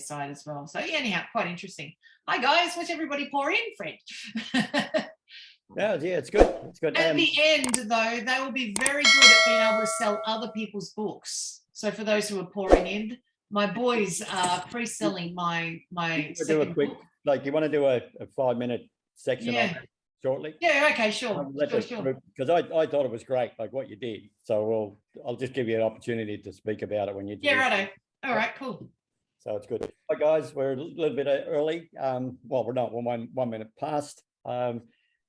side as well. So yeah, anyhow, quite interesting. Hi guys, watch everybody pour in, Fred. Yeah, it's good. It's good. At the end, though, they will be very good at being able to sell other people's books. So for those who are pouring in, my boys are pre-selling my second book. Like, you want to do a 5-minute section on it shortly? Yeah, okay, sure. Because I thought it was great, like what you did. So I'll just give you an opportunity to speak about it when you do. Yeah, righto. All right, cool. So it's good. Hi guys, we're a little bit early. Well, we're not, we're 1 minute past.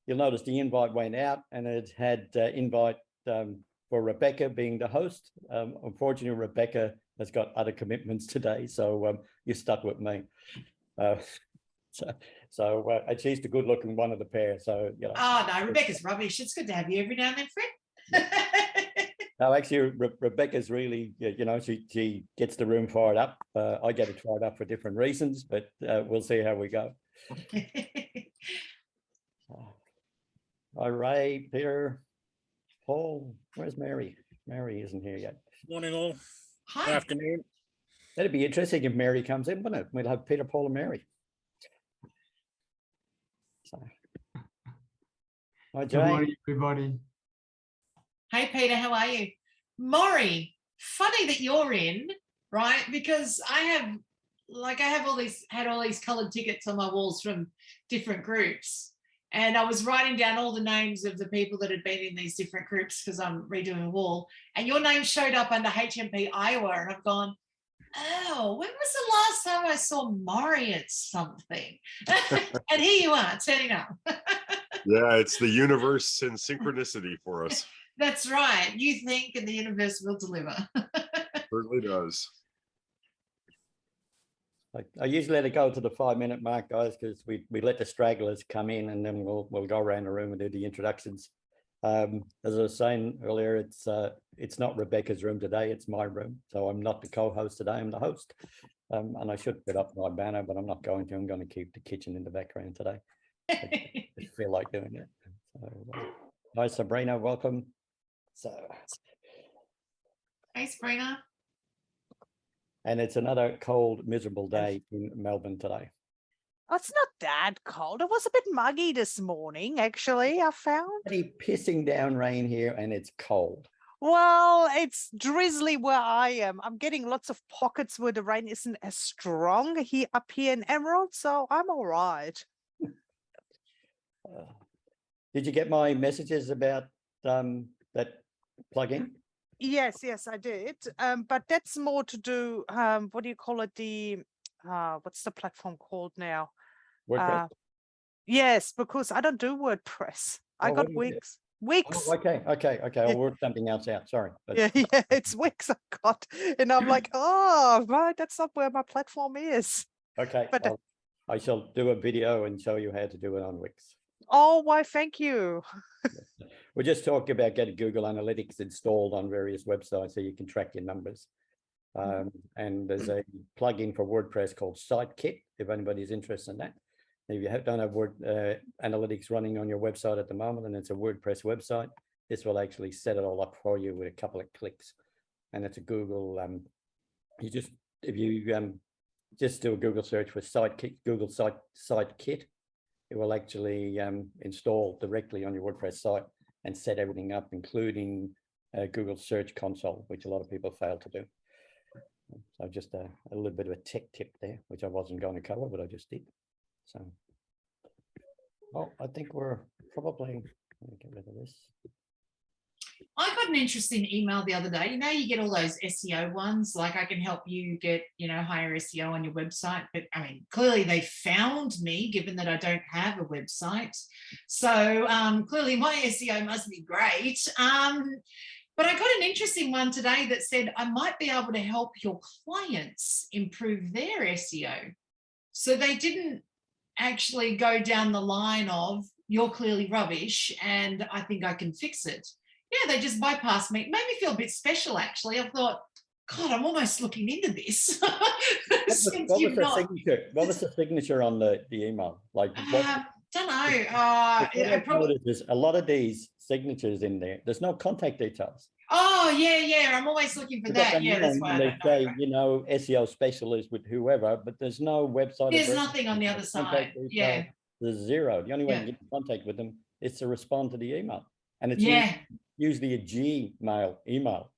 You'll notice the invite went out, and it had invite for Rebecca being the host. Unfortunately, Rebecca has got other commitments today, so you're stuck with me. And she's the good-looking one of the pair. So you know. Oh no, Rebecca's rubbish. It's good to have you every now and then, Fred. No, actually, Rebecca's really, you know, she gets the room fired up. I get it fired up for different reasons, but we'll see how we go. Hi, Ray, Peter, Paul. Where's Mary? Mary isn't here yet. Morning, all. Hi. Good afternoon. That'd be interesting if Mary comes in, wouldn't it? We'll have Peter, Paul, and Mary. So. Hi, Jay. Good morning, everybody. Hey, Peter, how are you? Maury, funny that you're in, right? Because I have all these colored tickets on my walls from different groups. And I was writing down all the names of the people that had been in these different groups because I'm redoing a wall. And your name showed up under HMP Iowa. And I've gone, oh, when was the last time I saw Maury at something? And here you are, turning up. Yeah, it's the universe and synchronicity for us. That's right. You think and the universe will deliver. Certainly does. I usually let it go to the 5-minute mark, guys, because we let the stragglers come in, and then we'll go around the room and do the introductions. As I was saying earlier, it's not Rebecca's room today, it's my room. So I'm not the co-host today, I'm the host. And I should put up my banner, but I'm not going to. I'm going to keep the kitchen in the background today. I just feel like doing it. So, hi, Sabrina, welcome. So, Hey, Sabrina. And it's another cold, miserable day in Melbourne today. Oh, it's not that cold. It was a bit muggy this morning, actually, I found. Pretty pissing down rain here, and it's cold. Well, it's drizzly where I am. I'm getting lots of pockets where the rain isn't as strong up here in Emerald, so I'm all right. Did you get my messages about that plugin? Yes, I did. But that's more to do, what do you call it? What's the platform called now? WordPress? Yes, because I don't do WordPress. I got Wix. Wix. Oh, okay. I'll work something else out. Sorry. But... Yeah, it's Wix I got. And I'm like, oh, right, that's not where my platform is. Okay, but I shall do a video and show you how to do it on Wix. Oh, why, thank you. We're just talking about getting Google Analytics installed on various websites so you can track your numbers. And there's a plugin for WordPress called SiteKit, if anybody's interested in that. If you don't have Analytics running on your website at the moment, and it's a WordPress website, this will actually set it all up for you with a couple of clicks. And it's a Google, if you just do a Google search for SiteKit, Google SiteKit, it will actually install directly on your WordPress site and set everything up, including Google Search Console, which a lot of people fail to do. So just a little bit of a tech tip there, which I wasn't going to cover, but I just did. So, well, I think we're probably, let me get rid of this. I got an interesting email the other day. You know, you get all those SEO ones, like I can help you get, higher SEO on your website. But I mean, clearly they found me, given that I don't have a website. So clearly my SEO must be great. But I got an interesting one today that said I might be able to help your clients improve their SEO. So they didn't actually go down the line of you're clearly rubbish and I think I can fix it. Yeah, they just bypassed me. It made me feel a bit special, actually. I thought, God, I'm almost looking into this. What was the signature on the email? Like, don't know. There's a lot of these signatures in there. There's no contact details. Oh, yeah. I'm always looking for We've got that. them Yeah, that's there, why I and they don't know. say, Right? you know, SEO specialist with whoever, but there's no website There's address. nothing on the there's other no side. contact details. Yeah, There's zero. The only way you yeah, can get in contact with them is to respond to the email, and it's yeah. usually a Gmail email.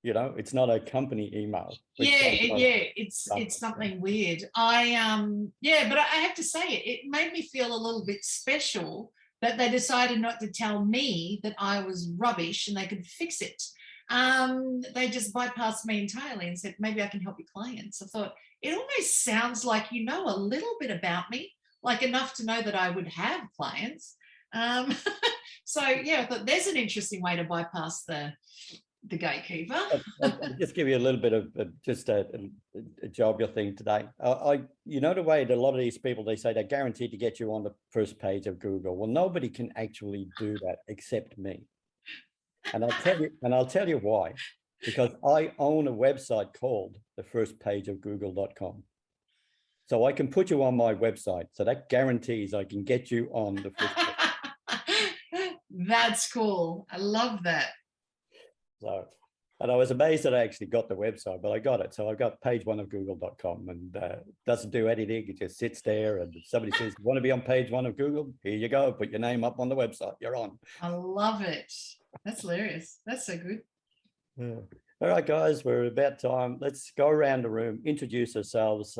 You know, it's not a company email. Which Yeah, sometimes it's something weird. Yeah, but I have to say it made me feel a little bit special that they decided not to tell me that I was rubbish and they could fix it. They just bypassed me entirely and said, maybe I can help your clients. I thought it almost sounds like you know a little bit about me, like enough to know that I would have clients. Um, so yeah, I thought there's an interesting way to bypass the gatekeeper. I'll just give you a little bit of just a job your thing today. You know, the way that a lot of these people, they say they're guaranteed to get you on the first page of Google. Well, nobody can actually do that except me. And I'll tell you why, because I own a website called the first page of google.com. So I can put you on my website. So that guarantees I can get you on the first page. That's cool. I love that. So, and I was amazed that I actually got the website, but I got it. So I got page 1 of google.com, and doesn't do anything. It just sits there, and if somebody says, you want to be on page 1 of Google? Here you go. Put your name up on the website. You're on. I love it. That's hilarious. That's so good. Yeah. All right, guys, we're about time. Let's go around the room, introduce ourselves.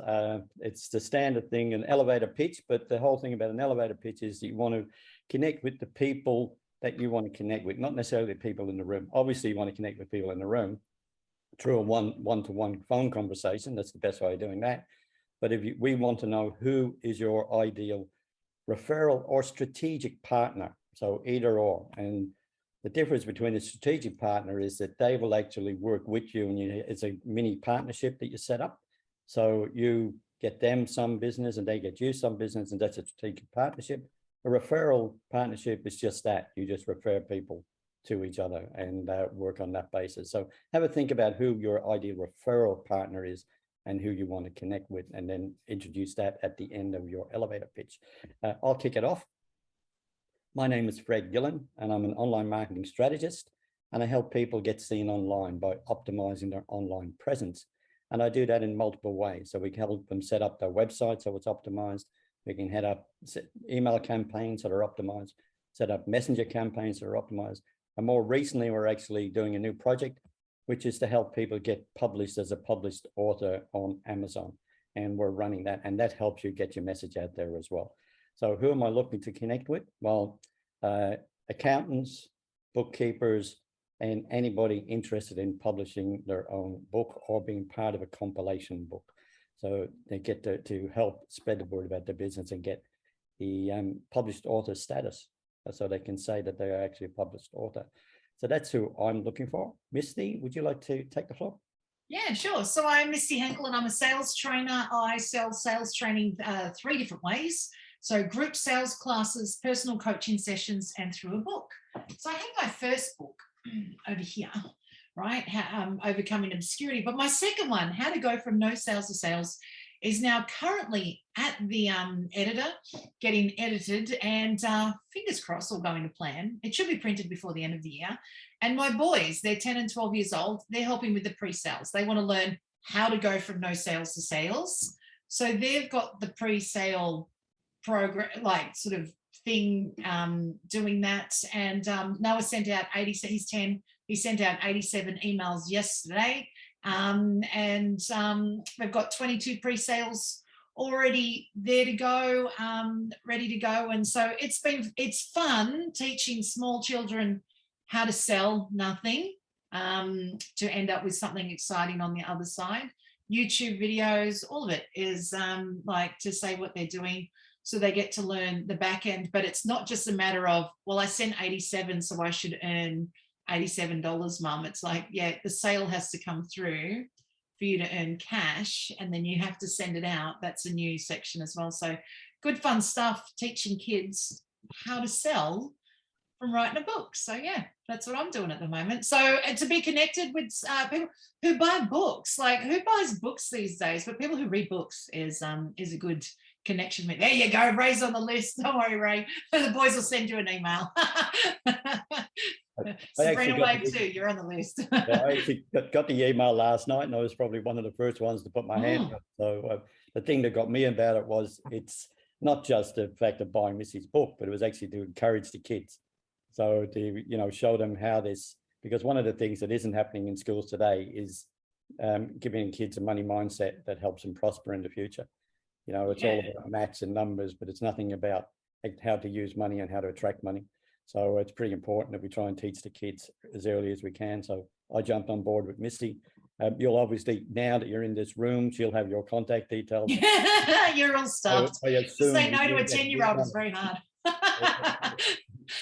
It's the standard thing, an elevator pitch, but the whole thing about an elevator pitch is you want to connect with the people that you want to connect with, not necessarily the people in the room. Obviously, you want to connect with people in the room through a one-to-one phone conversation. That's the best way of doing that. But we want to know who is your ideal referral or strategic partner. So either or. And the difference between a strategic partner is that they will actually work with you, and it's a mini partnership that you set up. So you get them some business and they get you some business, and that's a strategic partnership. A referral partnership is just that. You just refer people to each other and work on that basis. So have a think about who your ideal referral partner is and who you want to connect with, and then introduce that at the end of your elevator pitch. I'll kick it off. My name is Fred Gillen, and I'm an online marketing strategist, and I help people get seen online by optimizing their online presence. And I do that in multiple ways. So we can help them set up their website so it's optimized. We can head up email campaigns that are optimized, set up messenger campaigns that are optimized. And more recently, we're actually doing a new project, which is to help people get published as a published author on Amazon. And we're running that, and that helps you get your message out there as well. So who am I looking to connect with? Well, accountants, bookkeepers, and anybody interested in publishing their own book or being part of a compilation book. So they get to help spread the word about their business and get the published author status, so they can say that they are actually a published author. So that's who I'm looking for. Misty, would you like to take the floor? Yeah, sure. So I'm Misty Henkel, and I'm a sales trainer. I sell sales training 3 different ways. So group sales classes, personal coaching sessions, and through a book. So I have my first book over here, right? Overcoming Obscurity. But my second one, How to Go from No Sales to Sales, is now currently at the editor, getting edited, and fingers crossed, all going to plan. It should be printed before the end of the year. And my boys, they're 10 and 12 years old. They're helping with the pre-sales. They want to learn how to go from no sales to sales. So they've got the pre-sale program, like sort of thing, doing that. And Noah sent out 87, he's 10, he sent out 87 emails yesterday. They've got 22 pre-sales already there to go, ready to go. And so it's fun teaching small children how to sell nothing, to end up with something exciting on the other side. YouTube videos, all of it is like to say what they're doing, so they get to learn the back end. But it's not just a matter of, well, I sent 87, so I should earn $87, Mum. It's like, yeah, the sale has to come through for you to earn cash, and then you have to send it out. That's a new section as well. So good fun stuff, teaching kids how to sell from writing a book. So yeah, that's what I'm doing at the moment. So, and to be connected with people who buy books, like who buys books these days, but people who read books is a good connection with. There you go, Ray's on the list. Don't worry, Ray. The boys will send you an email. Sabrina got Wave the- too, you're on the list. Yeah, I actually got the email last night, and I was probably one of the first ones to put my hand up. So the thing that got me about it was it's not just the fact of buying Missy's book, but it was actually to encourage the kids. So to show them how this, because one of the things that isn't happening in schools today is giving kids a money mindset that helps them prosper in the future. It's all about maths and numbers, but it's nothing about how to use money and how to attract money. So it's pretty important that we try and teach the kids as early as we can. So I jumped on board with Missy. You'll obviously, now that you're in this room, she'll have your contact details. You're all stuffed. I To say no to a 10-year-old is very hard.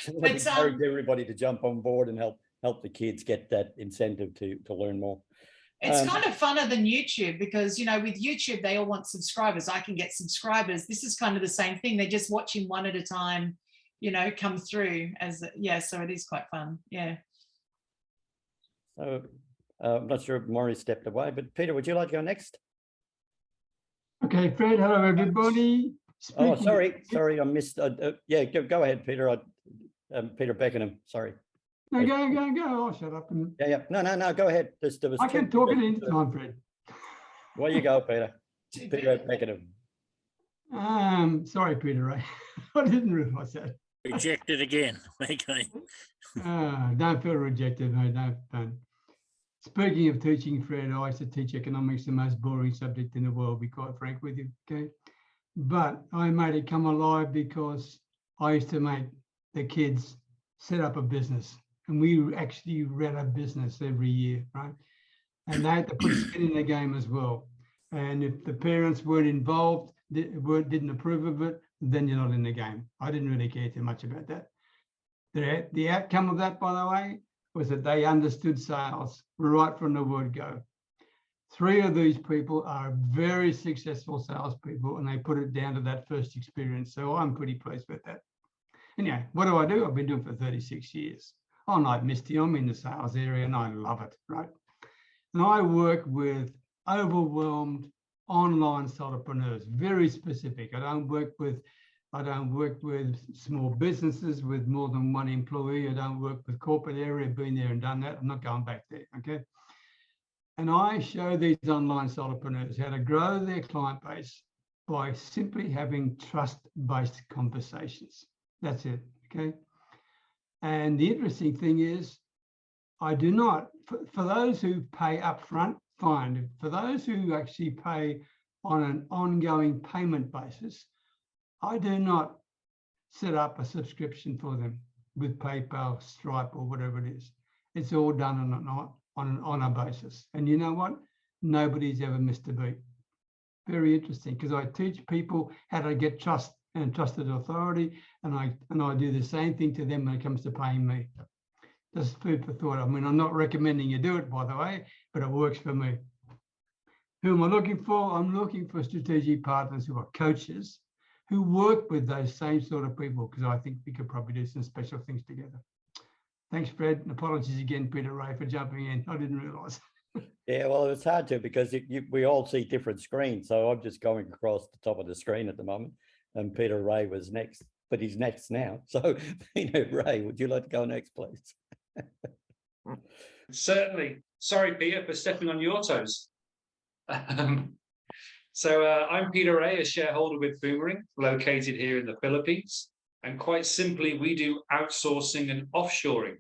So I encourage everybody to jump on board and help the kids get that incentive to learn more. It's kind of funner than YouTube because, with YouTube, they all want subscribers. I can get subscribers. This is kind of the same thing. They're just watching one at a time, come through so it is quite fun. Yeah. So I'm not sure if Maury stepped away, but Peter, would you like to go next? Okay, Fred, hello, everybody. Oh, sorry, I missed. Yeah, go ahead, Peter. Peter Beckenham, sorry. No, go. I'll shut up. Yeah. No, go ahead. I can talk at any time, Fred. Well, you go, Peter. Peter Beckenham. Sorry, Peter. I didn't realise that. Rejected again. Okay. Don't feel rejected, mate. Don't. Speaking of teaching, Fred, I used to teach economics, the most boring subject in the world, to be quite frank with you, okay? But I made it come alive because I used to make the kids set up a business. And we actually ran a business every year, right? And they had to put skin in the game as well. And if the parents weren't involved, didn't approve of it, then you're not in the game. I didn't really care too much about that. The outcome of that, by the way, was that they understood sales right from the word go. 3 of these people are very successful salespeople, and they put it down to that first experience. So I'm pretty pleased with that. Anyhow, what do? I've been doing it for 36 years. I'm like Misty, I'm in the sales area and I love it, right? And I work with overwhelmed online solopreneurs, very specific. I don't work with small businesses with more than one employee. I don't work with corporate area, been there and done that. I'm not going back there, okay? And I show these online solopreneurs how to grow their client base by simply having trust-based conversations. That's it, okay? And the interesting thing is, I do not, for those who pay upfront, fine. For those who actually pay on an ongoing payment basis, I do not set up a subscription for them with PayPal, Stripe, or whatever it is. It's all done on an honor basis. And you know what? Nobody's ever missed a beat. Very interesting, because I teach people how to get trust and trusted authority, and I do the same thing to them when it comes to paying me. Just food for thought. I mean, I'm not recommending you do it, by the way, but it works for me. Who am I looking for? I'm looking for strategic partners who are coaches who work with those same sort of people, because I think we could probably do some special things together. Thanks, Fred. And apologies again, Peter Ray, for jumping in. I didn't realise. Yeah, well, it's hard to, because we all see different screens. So I'm just going across the top of the screen at the moment. And Peter Ray was next, but he's next now. So, Peter Ray, would you like to go next, please? Certainly. Sorry, Peter, for stepping on your toes. So I'm Peter Ray, a shareholder with Boomerang, located here in the Philippines. And quite simply, we do outsourcing and offshoring.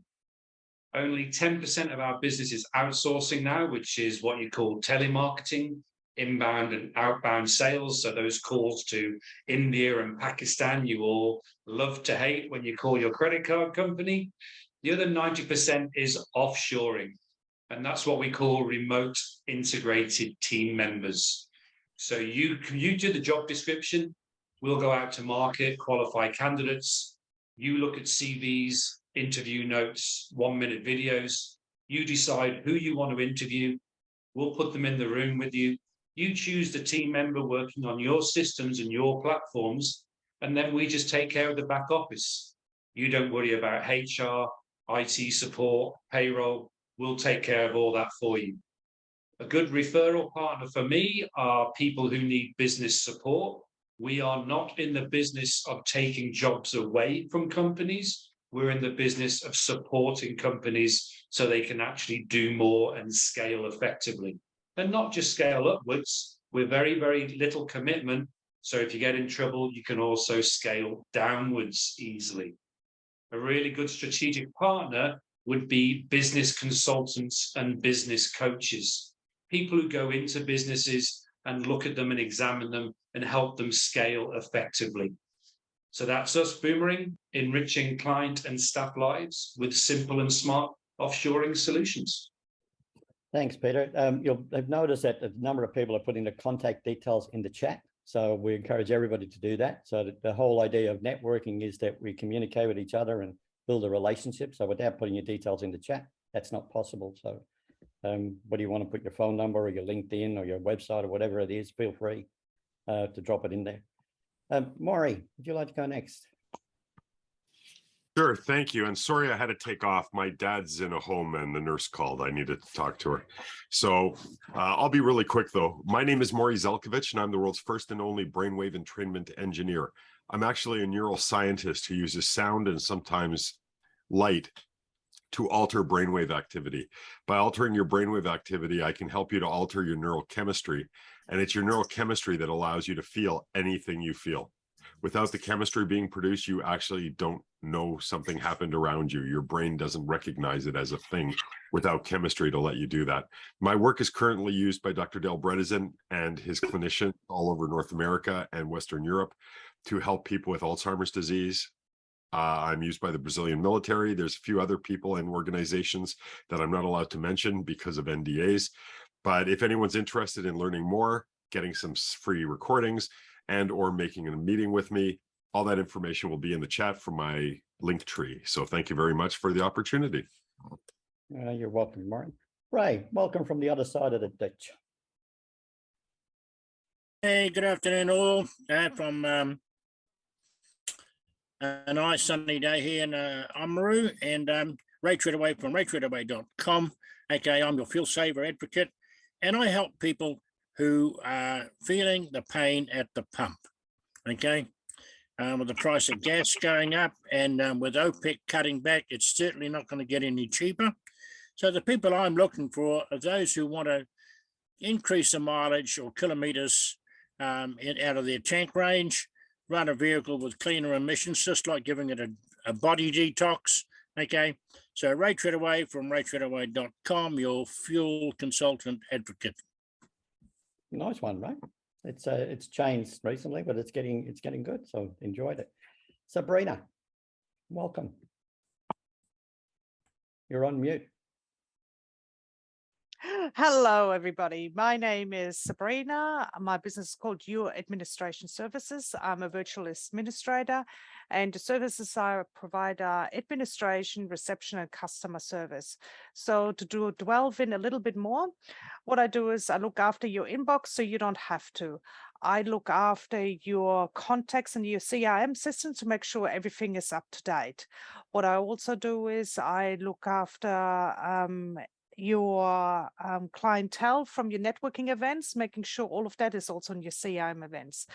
Only 10% of our business is outsourcing now, which is what you call telemarketing, inbound and outbound sales. So those calls to India and Pakistan, you all love to hate when you call your credit card company. The other 90% is offshoring. And that's what we call remote integrated team members. So you do the job description, we'll go out to market, qualify candidates, you look at CVs, interview notes, 1-minute videos, you decide who you want to interview, we'll put them in the room with you, you choose the team member working on your systems and your platforms, and then we just take care of the back office. You don't worry about HR, IT support, payroll, we'll take care of all that for you. A good referral partner for me are people who need business support. We are not in the business of taking jobs away from companies. We're in the business of supporting companies so they can actually do more and scale effectively. And not just scale upwards, we're very, very little commitment. So if you get in trouble, you can also scale downwards easily. A really good strategic partner would be business consultants and business coaches, people who go into businesses and look at them and examine them and help them scale effectively. So that's us, Boomerang, enriching client and staff lives with simple and smart offshoring solutions. Thanks, Peter. You'll have noticed that a number of people are putting the contact details in the chat. So we encourage everybody to do that. So that the whole idea of networking is that we communicate with each other and build a relationship. So without putting your details in the chat, that's not possible. So whether you want to put your phone number or your LinkedIn or your website or whatever it is, feel free to drop it in there. Maury, would you like to go next? Sure, thank you. And sorry I had to take off. My dad's in a home and the nurse called. I needed to talk to her. So I'll be really quick though. My name is Maury Zelkovich and I'm the world's first and only brainwave entrainment engineer. I'm actually a neuroscientist who uses sound and sometimes light to alter brainwave activity. By altering your brainwave activity, I can help you to alter your neurochemistry. And it's your neurochemistry that allows you to feel anything you feel. Without the chemistry being produced, you actually don't know something happened around you. Your brain doesn't recognize it as a thing without chemistry to let you do that. My work is currently used by Dr. Del Bredesen and his clinicians all over North America and Western Europe to help people with Alzheimer's disease. I'm used by the Brazilian military. There's a few other people and organizations that I'm not allowed to mention because of NDAs. But if anyone's interested in learning more, getting some free recordings, and or making a meeting with me, all that information will be in the chat from my link tree. So thank you very much for the opportunity. You're welcome, Martin. Ray, welcome from the other side of the ditch. Hey, good afternoon all. From a nice sunny day here in Oamaru, and Ray Treadaway from raytreadaway.com. Okay, I'm your fuel saver advocate, and I help people who are feeling the pain at the pump. Okay, with the price of gas going up and with OPEC cutting back, it's certainly not going to get any cheaper. So the people I'm looking for are those who want to increase the mileage or kilometers out of their tank range, run a vehicle with cleaner emissions, just like giving it a body detox. Okay, so Ray Treadaway from raytreadaway.com, your fuel consultant advocate. Nice one, Ray. It's changed recently, but it's getting good. So enjoyed it. Sabrina, welcome. You're on mute. Hello, everybody. My name is Sabrina. My business is called Your Administration Services. I'm a virtual administrator, and the services I provide are administration, reception, and customer service. So to delve in a little bit more, what I do is I look after your inbox so you don't have to. I look after your contacts and your CRM system to make sure everything is up to date. What I also do is I look after your clientele from your networking events, making sure all of that is also in your CRM events.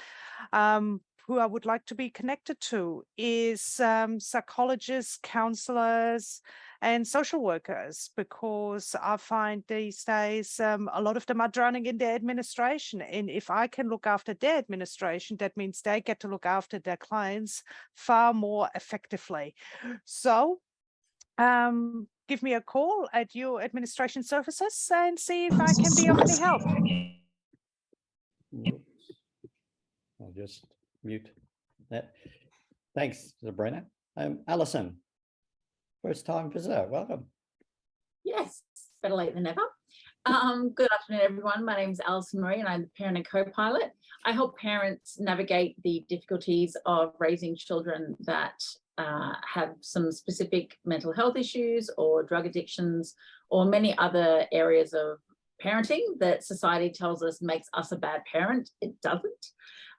Who I would like to be connected to is psychologists, counselors, and social workers, because I find these days a lot of them are drowning in their administration. And if I can look after their administration, that means they get to look after their clients far more effectively. So give me a call at Your Administration Services and see if I can be of any help. I'll just mute that. Thanks, Sabrina. Alison, first time visitor, welcome. Yes, better late than never. Good afternoon, everyone. My name is Alison Marie and I'm the parent and co-pilot. I help parents navigate the difficulties of raising children that have some specific mental health issues or drug addictions or many other areas of parenting that society tells us makes us a bad parent. It doesn't.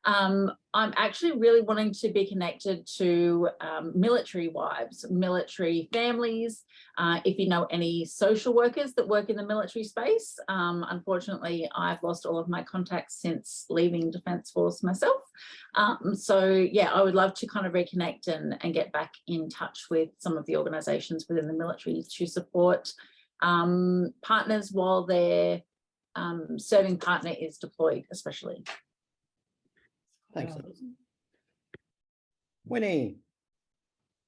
I'm actually really wanting to be connected to military wives, military families. If you know any social workers that work in the military space, unfortunately, I've lost all of my contacts since leaving Defence Force myself. So yeah, I would love to kind of reconnect and get back in touch with some of the organisations within the military to support partners while their serving partner is deployed, especially. Thanks. Winnie,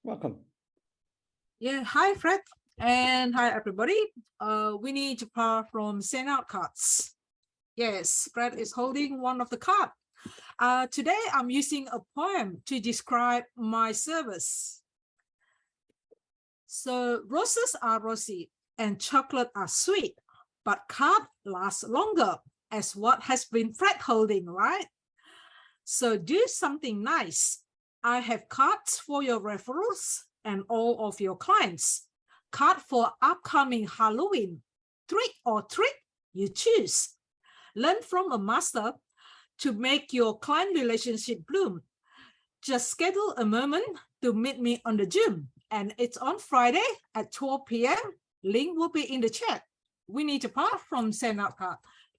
welcome. Yeah, hi Fred, and hi everybody. Winnie Japar from Send Out Cards. Yes, Fred is holding one of the cards. Today I'm using a poem to describe my service. So roses are rosy and chocolate are sweet, but card lasts longer, as what has been Fred holding, right? So do something nice. I have cards for your referrals and all of your clients. Card for upcoming Halloween. Trick or treat, you choose. Learn from a master to make your client relationship bloom. Just schedule a moment to meet me on the Zoom, and it's on Friday at 12 p.m. Link will be in the chat. We need to part from Send Out Card,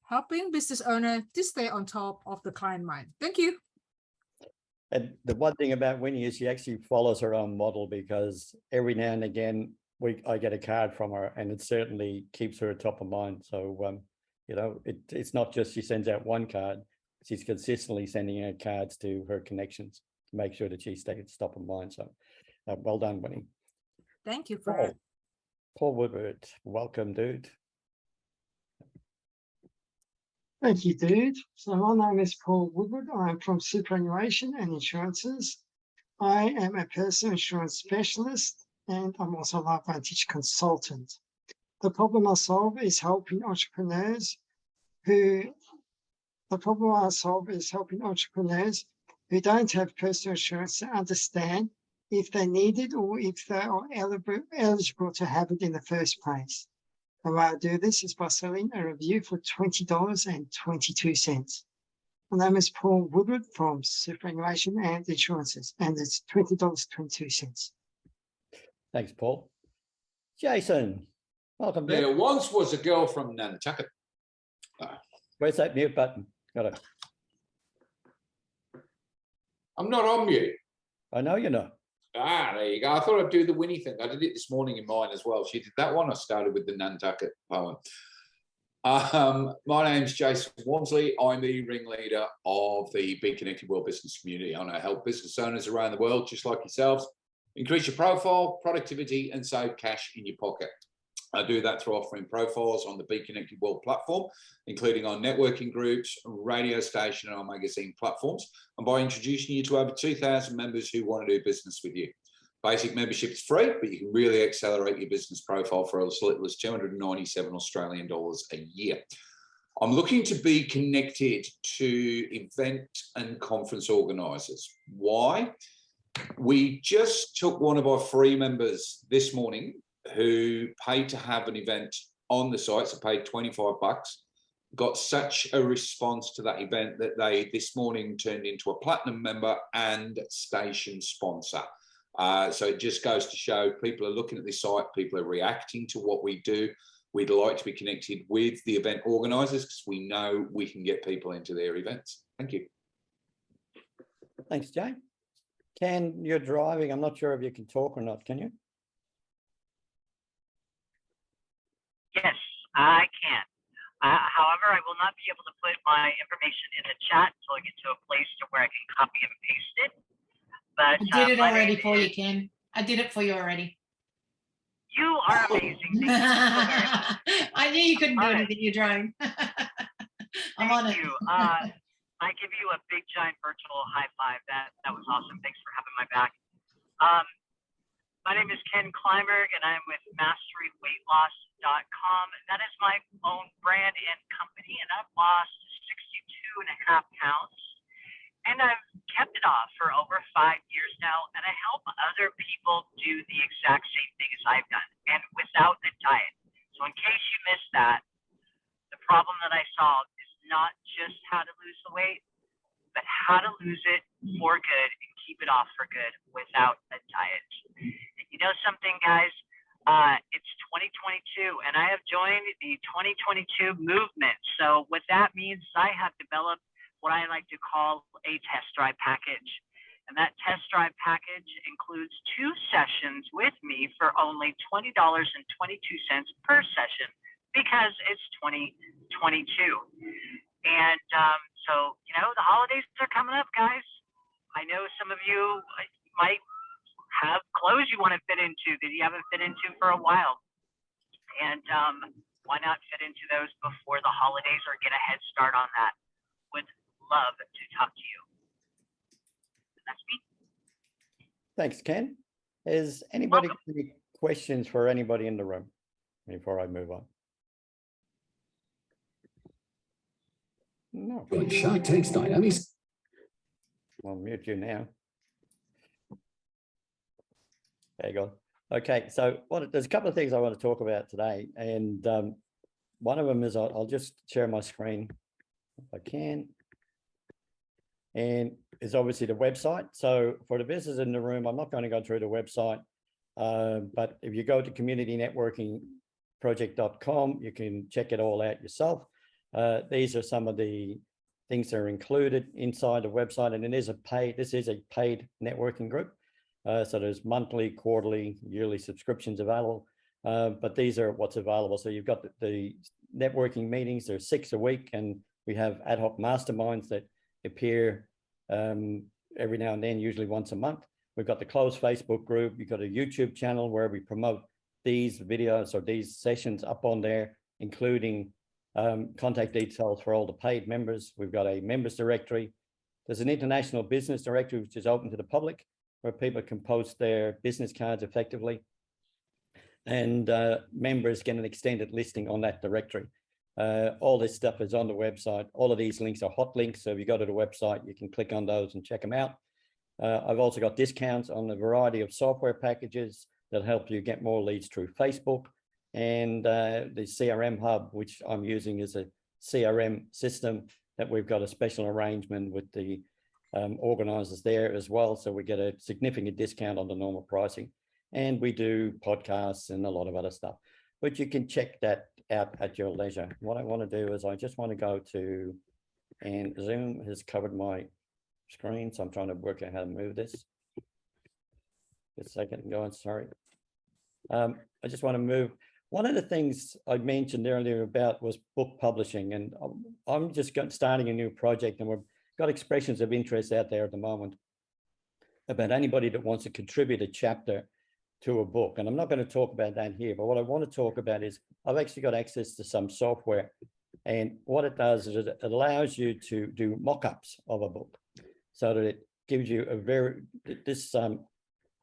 helping business owner to stay on top of the client mind. Thank you. And the one thing about Winnie is she actually follows her own model, because every now and again I get a card from her, and it certainly keeps her top of mind. So you know, it's not just she sends out one card; she's consistently sending out cards to her connections to make sure that she stays top of mind. So well done, Winnie. Thank you, Fred. Paul Woodward, welcome, dude. Thank you, dude. So my name is Paul Woodward. I'm from Superannuation and Insurances. I am a personal insurance specialist, and I'm also a LifeVantage consultant. The problem I solve is helping entrepreneurs who don't have personal insurance to understand if they need it or if they are eligible to have it in the first place. The way I do this is by selling a review for $20.22. My name is Paul Woodward from Superannuation and Insurances, and it's $20.22. Thanks, Paul. Jason, welcome. There once was a girl from Nantucket. Where's that mute button? Got it. I'm not on mute. I know you're not. There you go. I thought I'd do the Winnie thing. I did it this morning in mine as well. She did that one. I started with the Nantucket poem. My name's Jason Walmsley. I'm the ringleader of the Be Connected World Business Community. I help business owners around the world, just like yourselves, increase your profile, productivity, and save cash in your pocket. I do that through offering profiles on the Be Connected World platform, including on networking groups, radio station, and on magazine platforms, and by introducing you to over 2,000 members who want to do business with you. Basic membership is free, but you can really accelerate your business profile for as little as 297 Australian dollars a year. I'm looking to be connected to event and conference organisers. Why? We just took one of our free members this morning who paid to have an event on the site, so paid $25, got such a response to that event that they this morning turned into a platinum member and station sponsor. So it just goes to show people are looking at this site, people are reacting to what we do. We'd like to be connected with the event organisers because we know we can get people into their events. Thank you. Thanks, Jay. Ken, you're driving. I'm not sure if you can talk or not. Can you? Yes, I can. However, I will not be able to put my information in the chat until I get to a place to where I can copy and paste it. But I did it already for you, Ken. I did it for you already. You are amazing. Thank you so very much. I knew you couldn't do anything. You're driving. I'm on it. Thank you. I give you a big giant virtual high five. That was awesome. Thanks for having my back. My name is Ken Kleinberg, and I'm with MasteryWeightLoss.com. That is my own brand and company, and I've lost 62.5 pounds. And I've kept it off for over 5 years now, and I help other people do the exact same thing as I've done, and without the diet. So in case you missed that, the problem that I solved is not just how to lose the weight, but how to lose it for good and keep it off for good without a diet. And you know something, guys? It's 2022, and I have joined the 2022 movement. So what that means is I have developed what I like to call a test drive package. And that test drive package includes 2 sessions with me for only $20.22 per session because it's 2022. And so, you know, the holidays are coming up, guys. I know some of you might have clothes you want to fit into that you haven't fit into for a while. And why not fit into those before the holidays or get a head start on that? Would love to talk to you. That's me. Thanks, Ken. Is anybody got any questions for anybody in the room before I move on? No. Shark Tank's Dynamics. I'll mute you now. There you go. Okay, so there's a couple of things I want to talk about today, and one of them is I'll just share my screen if I can. And it's obviously the website. So for the business in the room, I'm not going to go through the website, but if you go to communitynetworkingproject.com, you can check it all out yourself. These are some of the things that are included inside the website, and this is a paid networking group. So there's monthly, quarterly, yearly subscriptions available, but these are what's available. So you've got the networking meetings, there's 6 a week, and we have ad hoc masterminds that appear every now and then, usually once a month. We've got the closed Facebook group. We've got a YouTube channel where we promote these videos or these sessions up on there, including contact details for all the paid members. We've got a members directory. There's an international business directory, which is open to the public, where people can post their business cards effectively. And members get an extended listing on that directory. All this stuff is on the website. All of these links are hot links. So if you go to the website, you can click on those and check them out. I've also got discounts on a variety of software packages that help you get more leads through Facebook. And the CRM Hub, which I'm using as a CRM system, that we've got a special arrangement with the organizers there as well. So we get a significant discount on the normal pricing. And we do podcasts and a lot of other stuff, but you can check that out at your leisure. What I want to do is I just want to go to, and Zoom has covered my screen, so I'm trying to work out how to move this. Just a second, go on, sorry. I just want to move. One of the things I mentioned earlier about was book publishing, and I'm just starting a new project, and we've got expressions of interest out there at the moment about anybody that wants to contribute a chapter to a book. And I'm not going to talk about that here, but what I want to talk about is I've actually got access to some software, and what it does is it allows you to do mock-ups of a book, so that it gives you this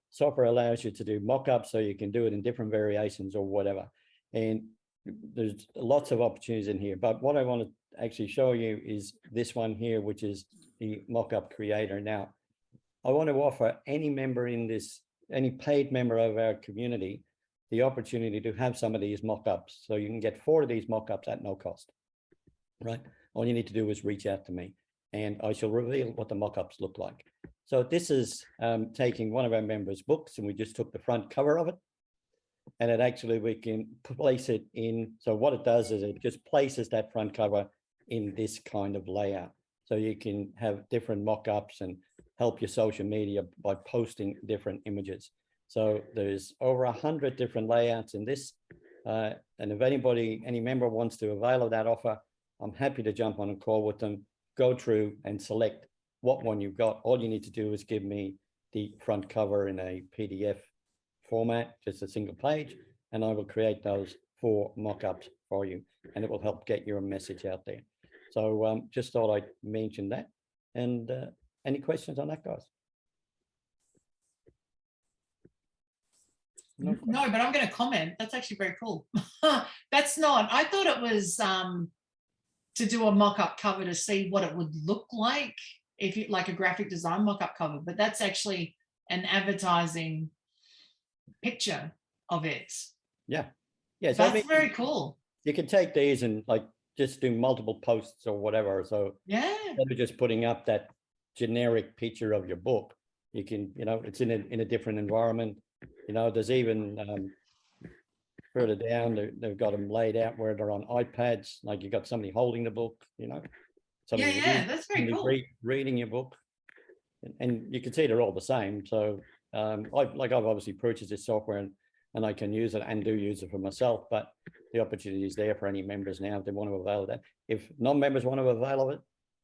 software allows you to do mock-ups, so you can do it in different variations or whatever. And there's lots of opportunities in here, but what I want to actually show you is this one here, which is the mock-up creator. Now, I want to offer any member in this, any paid member of our community, the opportunity to have some of these mock-ups. So you can get 4 of these mock-ups at no cost, right? All you need to do is reach out to me, and I shall reveal what the mock-ups look like. So this is taking one of our members' books, and we just took the front cover of it. And it actually, we can place it in. So what it does is it just places that front cover in this kind of layout. So you can have different mock-ups and help your social media by posting different images. So there's over 100 different layouts in this. And if any member wants to avail of that offer, I'm happy to jump on a call with them, go through and select what one you've got. All you need to do is give me the front cover in a PDF format, just a single page, and I will create those 4 mock-ups for you, and it will help get your message out there. So just thought I'd mention that. And any questions on that, guys? No, but I'm going to comment. That's actually very cool. That's not, I thought it was to do a mock-up cover to see what it would look like if you like a graphic design mock-up cover, but that's actually an advertising picture of it. Yeah. Yeah. So that's very cool. You can take these and like just do multiple posts or whatever. So yeah, instead of just putting up that generic picture of your book. You can, it's in a different environment. There's even further down, they've got them laid out where they're on iPads, like you got somebody holding the book, somebody That's very cool. reading your book, and you can see they're all the same. So I've obviously purchased this software and I can use it and do use it for myself, but the opportunity is there for any members now if they want to avail of that. If non-members want to avail of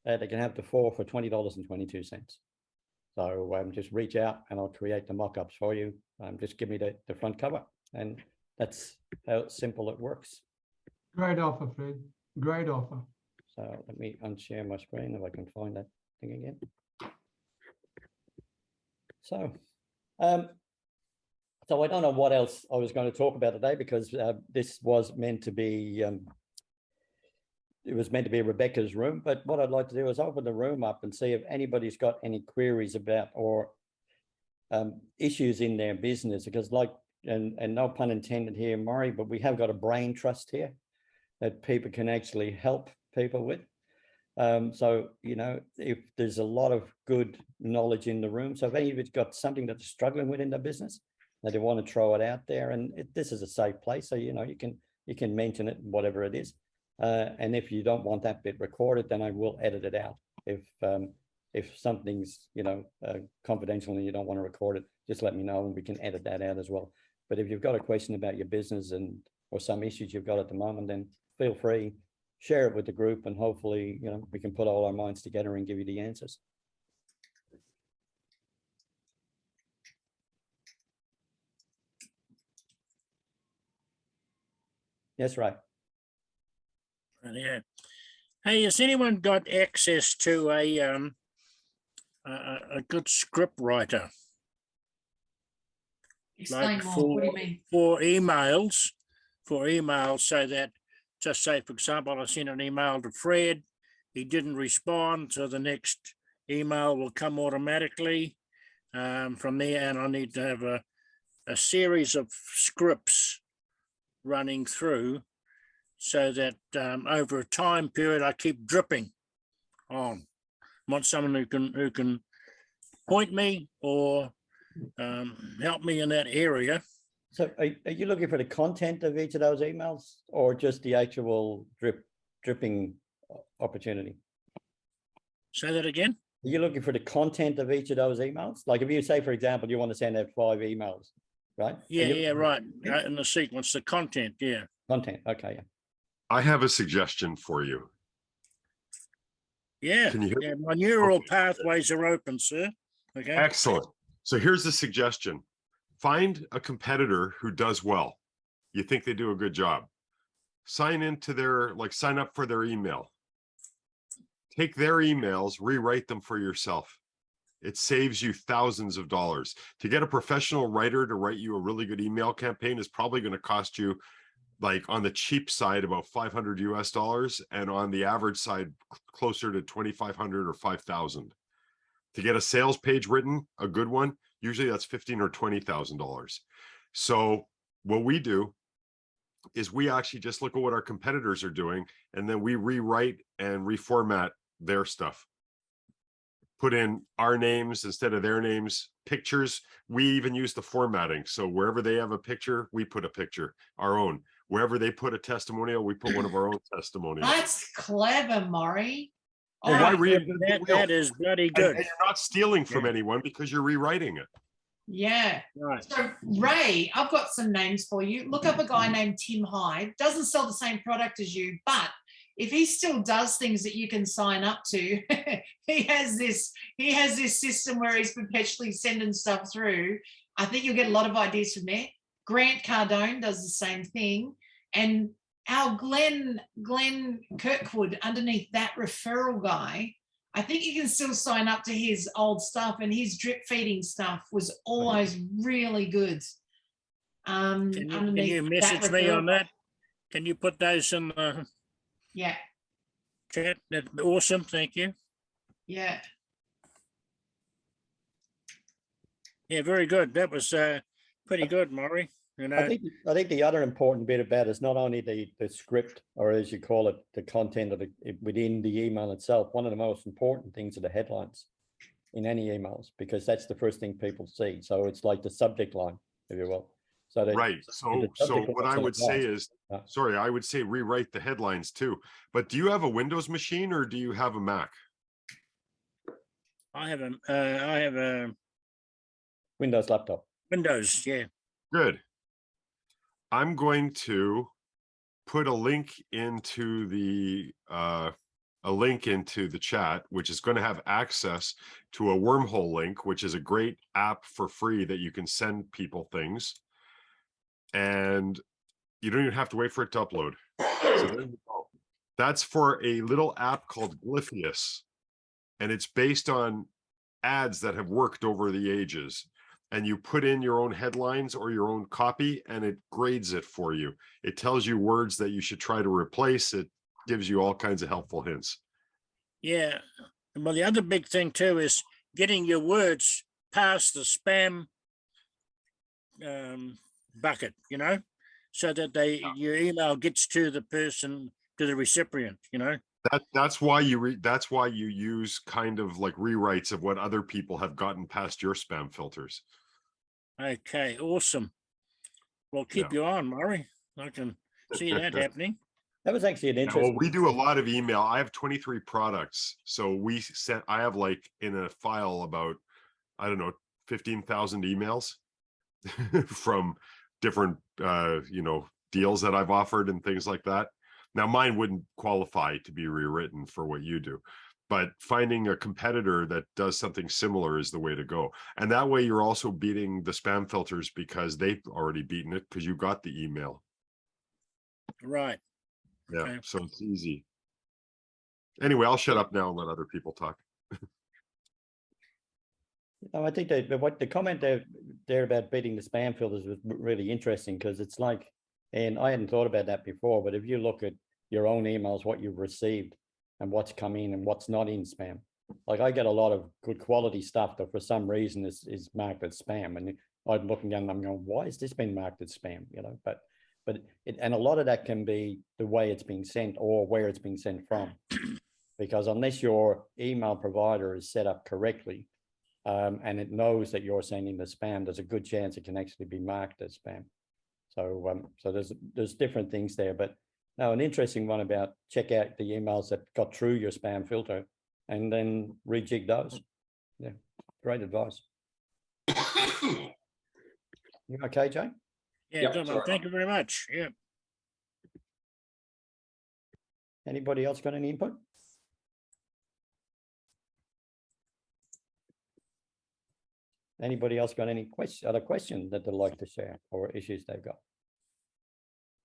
it, they can have the 4 for $20.22. So just reach out and I'll create the mock-ups for you. Just give me the front cover, and that's how simple it works. Great offer, Fred. Great offer. So let me unshare my screen if I can find that thing again. So, so I don't know what else I was going to talk about today, because this was meant to be, it was meant to be Rebecca's room. But what I'd like to do is open the room up and see if anybody's got any queries about or issues in their business, because and no pun intended here, Maury, but we have got a brain trust here that people can actually help people with. So, if there's a lot of good knowledge in the room, so if anybody's got something that's struggling with in their business, that they want to throw it out there, and this is a safe place, so you can mention it, whatever it is. And if you don't want that bit recorded, then I will edit it out. If something's confidential and you don't want to record it, just let me know and we can edit that out as well. But if you've got a question about your business or some issues you've got at the moment, then feel free, share it with the group, and hopefully, we can put all our minds together and give you the answers. Yes, right. Yeah. Hey, has anyone got access to a good script writer? Explain more. What do you mean? For emails, so that, just say, for example, I sent an email to Fred, he didn't respond, so the next email will come automatically from there, and I need to have a series of scripts running through, so that over a time period I keep dripping on. I want someone who can point me or help me in that area. So are you looking for the content of each of those emails, or just the actual dripping opportunity? Say that again. Are you looking for the content of each of those emails? Like if you say, for example, you want to send out 5 emails, right? Yeah, right. In the sequence, the content, yeah. Content, okay, yeah. I have a suggestion for you. Yeah, Can you hear? yeah, my neural pathways are open, sir. Okay. Excellent. So here's the suggestion. Find a competitor who does well. You think they do a good job. Sign up for their email. Take their emails, rewrite them for yourself. It saves you thousands of dollars. To get a professional writer to write you a really good email campaign is probably going to cost you, like on the cheap side, about $500 US, and on the average side, closer to 2,500 or 5,000. To get a sales page written, a good one, usually that's $15,000 or $20,000. So what we do is we actually just look at what our competitors are doing, and then we rewrite and reformat their stuff. Put in our names instead of their names, pictures. We even use the formatting. So wherever they have a picture, we put a picture, our own. Wherever they put a testimonial, we put one of our own testimonials. That's clever, Maury. Well, why reinvent the wheel? That is bloody good. And you're not stealing from anyone because you're rewriting it. Yeah. Right. So Ray, I've got some names for you. Look up a guy named Tim Hyde. Doesn't sell the same product as you, but if he still does things that you can sign up to, he has this system where he's perpetually sending stuff through. I think you'll get a lot of ideas from there. Grant Cardone does the same thing. And our Glenn Kirkwood, underneath that referral guy, I think you can still sign up to his old stuff, and his drip feeding stuff was always really good. Can you message me on that? Can you put those in the chat? That'd be awesome. Thank you. Yeah. Yeah, very good. That was pretty good, Maury. You know, I think the other important bit about it is not only the script, or as you call it, the content of within the email itself. One of the most important things are the headlines. in any emails, because that's the first thing people see. So it's like the subject line, if you will. So that Right. So what I would say is, sorry, I would say rewrite the headlines too. But do you have a Windows machine or do you have a Mac? I have a Windows laptop. Windows, yeah. Good. I'm going to put a link into the chat, which is going to have access to a wormhole link, which is a great app for free that you can send people things. And you don't even have to wait for it to upload. So there you go. That's for a little app called Glyphius. And it's based on ads that have worked over the ages. And you put in your own headlines or your own copy and it grades it for you. It tells you words that you should try to replace. It gives you all kinds of helpful hints. Yeah. Well, the other big thing too is getting your words past the spam bucket, you know, so that your email gets to the person, to the recipient, you know. That's why you use kind of like rewrites of what other people have gotten past your spam filters. Okay, awesome. Well, keep you on, Murray. I can see that happening. That was actually an interesting. Well, we do a lot of email. I have 23 products. So I have like in a file about, I don't know, 15,000 emails from different, deals that I've offered and things like that. Now, mine wouldn't qualify to be rewritten for what you do, but finding a competitor that does something similar is the way to go. And that way you're also beating the spam filters because they've already beaten it because you got the email. Right. Yeah, Okay. so it's easy. Anyway, I'll shut up now and let other people talk. No, I think that what the comment there about beating the spam filters was really interesting, because it's like, and I hadn't thought about that before, but if you look at your own emails, what you've received and what's come in and what's not in spam, like I get a lot of good quality stuff that for some reason is marked as spam, and I'm looking down and I'm going, why has this been marked as spam? You know, but and a lot of that can be the way it's being sent or where it's being sent from, because unless your email provider is set up correctly, and it knows that you're sending the spam, there's a good chance it can actually be marked as spam. So so there's different things there, but now an interesting one about check out the emails that got through your spam filter and then rejig those. Yeah, great advice. You okay, Jay? Yeah, good one. Thank you very much. Yeah. Anybody else got any input? Anybody else got any other questions that they'd like to share or issues they've got?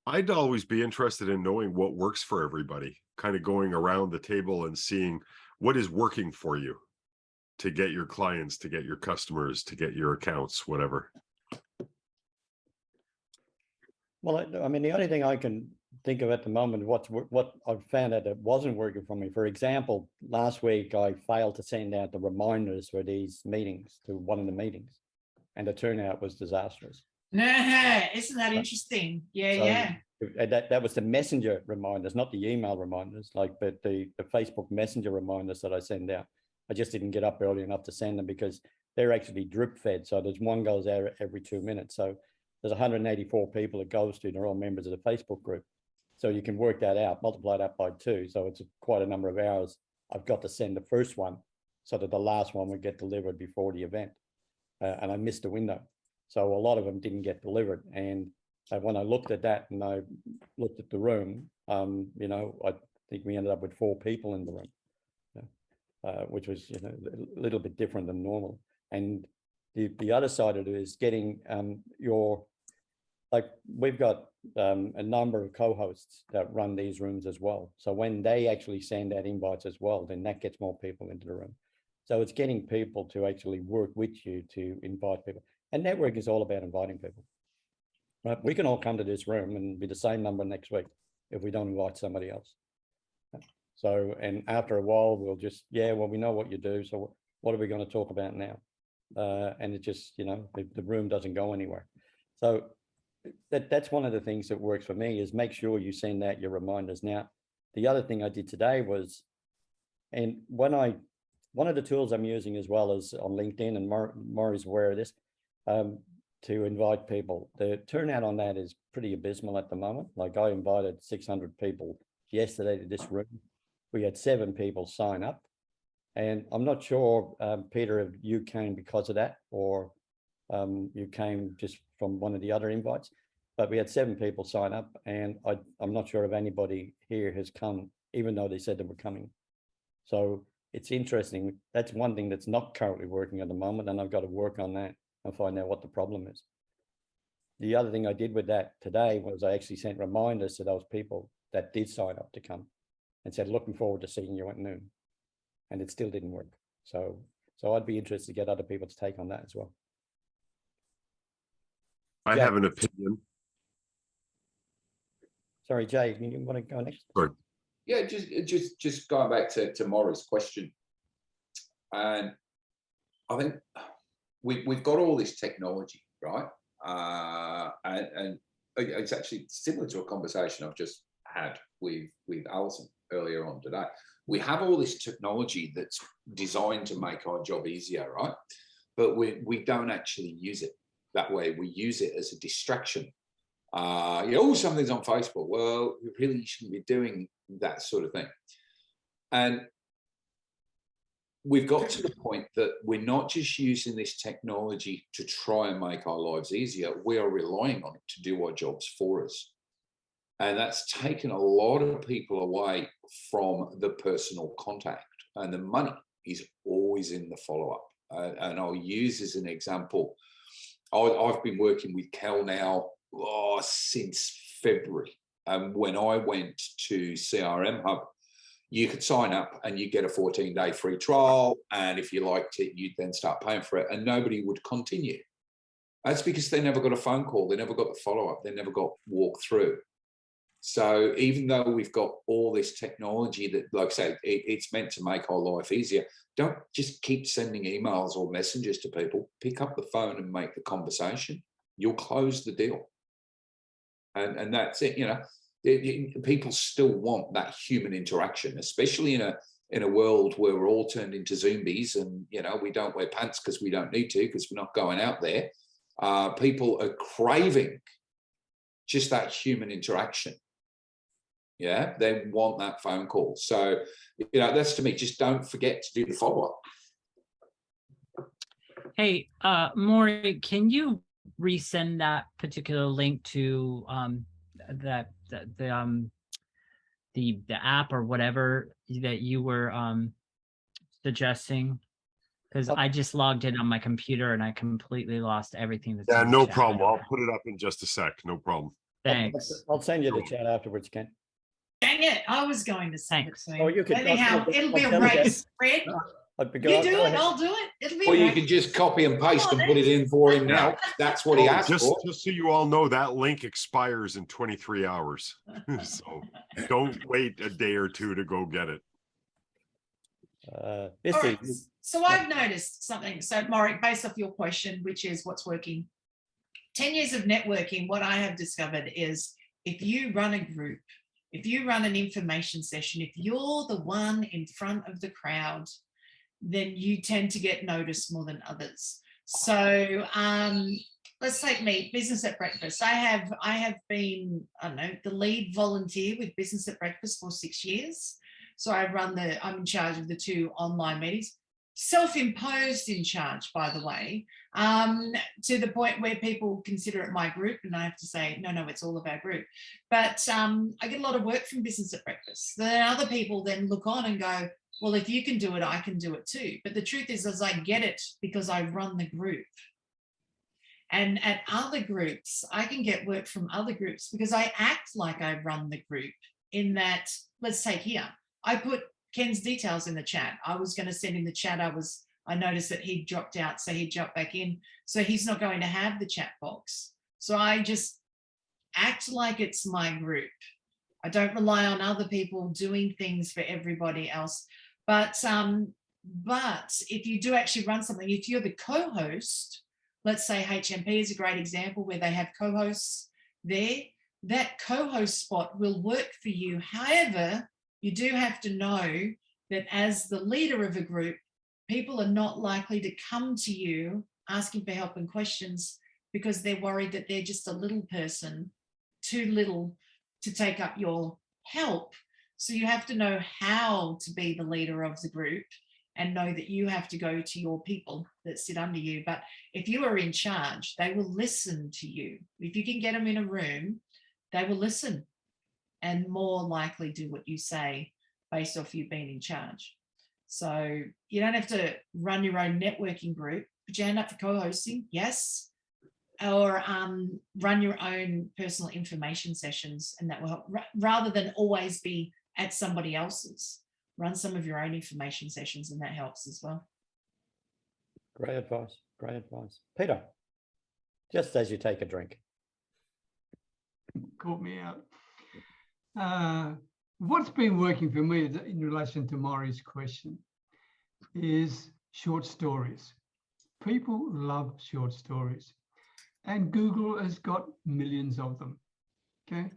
I'd always be interested in knowing what works for everybody, kind of going around the table and seeing what is working for you to get your clients, to get your customers, to get your accounts, whatever. Well, I mean, the only thing I can think of at the moment, what I've found out that wasn't working for me. For example, last week I failed to send out the reminders for these meetings to one of the meetings, and the turnout was disastrous. Nah, isn't that interesting? Yeah, so that was the messenger reminders, not the email reminders, but the Facebook messenger reminders that I send out. I just didn't get up early enough to send them because they're actually drip fed. So there's one goes out every 2 minutes. So there's 184 people it goes to. They're all members of the Facebook group. So you can work that out, multiply that by 2. So it's quite a number of hours. I've got to send the first one so that the last one would get delivered before the event. And I missed the window. So a lot of them didn't get delivered. And when I looked at that and I looked at the room, I think we ended up with 4 people in the room, which was a little bit different than normal. And the other side of it is getting we've got a number of co-hosts that run these rooms as well. So when they actually send out invites as well, then that gets more people into the room. So it's getting people to actually work with you to invite people. And network is all about inviting people. Right? We can all come to this room and be the same number next week if we don't invite somebody else. So, and after a while, we'll just, we know what you do. So what are we going to talk about now? And it just, the room doesn't go anywhere. So that's one of the things that works for me is make sure you send out your reminders. Now, the other thing I did today was, and when I one of the tools I'm using as well is on LinkedIn, and Maury's aware of this, to invite people. The turnout on that is pretty abysmal at the moment. Like I invited 600 people yesterday to this room. We had 7 people sign up. And I'm not sure, Peter, if you came because of that, or you came just from one of the other invites, but we had 7 people sign up, and I'm not sure if anybody here has come, even though they said they were coming. So it's interesting. That's one thing that's not currently working at the moment, and I've got to work on that and find out what the problem is. The other thing I did with that today was I actually sent reminders to those people that did sign up to come and said, looking forward to seeing you at noon. And it still didn't work. So I'd be interested to get other people to take on that as well. I have an opinion. Sorry, Jay, you want to go next? Sorry. Yeah, just going back to Maury's question. And I think we've got all this technology, right? And it's actually similar to a conversation I've just had with Alison earlier on today. We have all this technology that's designed to make our job easier, right? But we don't actually use it that way. We use it as a distraction. Something's on Facebook. Well, we really shouldn't be doing that sort of thing. And we've got to the point that we're not just using this technology to try and make our lives easier. We are relying on it to do our jobs for us. And that's taken a lot of people away from the personal contact, and the money is always in the follow-up. And I'll use as an example, I've been working with Cal now since February. And when I went to CRM Hub, you could sign up and you get a 14-day free trial. And if you liked it, you'd then start paying for it, and nobody would continue. That's because they never got a phone call. They never got the follow-up. They never got walked through. So even though we've got all this technology that, like I say, it's meant to make our life easier, don't just keep sending emails or messages to people. Pick up the phone and make the conversation. You'll close the deal. And that's it. People still want that human interaction, especially in a world where we're all turned into zombies, and we don't wear pants because we don't need to, because we're not going out there. People are craving just that human interaction. Yeah, they want that phone call. So, that's to me, just don't forget to do the follow-up. Hey, Maury, can you resend that particular link to the app or whatever that you were suggesting? Because I just logged in on my computer and I completely lost everything. That's Yeah, no problem. I'll put it up in just a sec. No problem. Thanks. I'll send you the chat afterwards, Ken. Dang it, I was going to say it. Oh, you could. Anyhow, it'll be a great spread. You do it, I'll do it. It'll be. Or you can just copy and paste and put it in for him now. That's what he asked for. Just so you all know, that link expires in 23 hours. So don't wait a day or two to go get it. All right. So I've noticed something. So Maury, based off your question, which is what's working, 10 years of networking, what I have discovered is if you run a group, if you run an information session, if you're the one in front of the crowd, then you tend to get noticed more than others. So let's take me, Business at Breakfast. I have been, the lead volunteer with Business at Breakfast for 6 years. So I'm in charge of the 2 online meetings, self-imposed in charge, by the way, to the point where people consider it my group, and I have to say, no, it's all of our group. But I get a lot of work from Business at Breakfast. Then other people then look on and go, well, if you can do it, I can do it too. But the truth is I get it because I run the group. And at other groups, I can get work from other groups because I act like I run the group, in that, let's take here. I put Ken's details in the chat. I was going to send him the chat. I noticed that he dropped out, so he jumped back in. So he's not going to have the chat box. So I just act like it's my group. I don't rely on other people doing things for everybody else. But if you do actually run something, if you're the co-host, let's say HMP is a great example where they have co-hosts there, that co-host spot will work for you. However, you do have to know that as the leader of a group, people are not likely to come to you asking for help and questions because they're worried that they're just a little person, too little to take up your help. So you have to know how to be the leader of the group and know that you have to go to your people that sit under you. But if you are in charge, they will listen to you. If you can get them in a room, they will listen and more likely do what you say based off you being in charge. So you don't have to run your own networking group. Put your hand up for co-hosting, yes. Or run your own personal information sessions, and that will help, rather than always be at somebody else's. Run some of your own information sessions, and that helps as well. Great advice. Great advice. Peter, just as you take a drink. Caught me out. What's been working for me in relation to Maury's question is short stories. People love short stories, and Google has got millions of them. Okay,